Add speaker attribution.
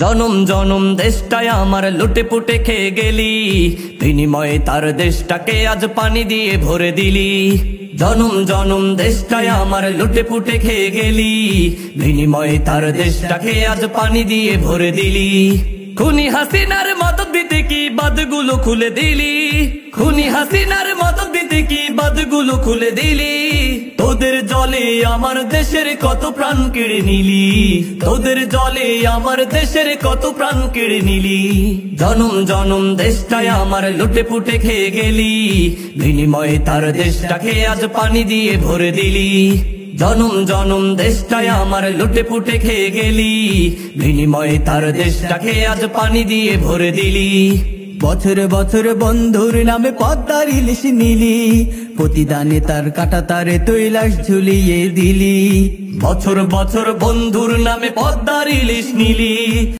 Speaker 1: জনম জনম দেশটায় আমার লুটে পুটে খেয়ে গেলি, বিনিময়ে তার দেশটাকে আজ পানি দিয়ে ভরে দিলি। জনম জনম দেশটায় আমার লুটে পুটে খেয়ে গেলি, বিনিময়ে তার দেশটাকে আজ পানি দিয়ে ভরে দিলি। খুনি হাসিনার মদত দিতে কি বাঁধগুলো খুলে দিলি, খুনি হাসিনার মদত দিতে কি বাঁধগুলো খুলে দিলি। তোদের জলে আমার দেশের কত প্রাণ কেড়ে নিলি, তোদের জলে আমার দেশের কত প্রাণ কেড়ে নিলি। জনম জনম দেশটায় আমার লুটে পুটে খেয়ে গেলি, বিনিময়ে তার দেশটাকে আজ পানি দিয়ে ভরে দিলি। জনম জনম দেশটায় আমার লুটে পুটে খেয়ে গেলি, বিনিময়ে তার দেশটাকে আজ পানি দিয়ে ভরে দিলি।
Speaker 2: বছর বছর বন্ধুর নামে পদ্মার ইলিশ নিলি, প্রতিদানে তার কাটা তারে তৈলাস ঝুলিয়ে দিলি।
Speaker 1: বছর বছর বন্ধুর নামে পদ্মার ইলিশ নিলি।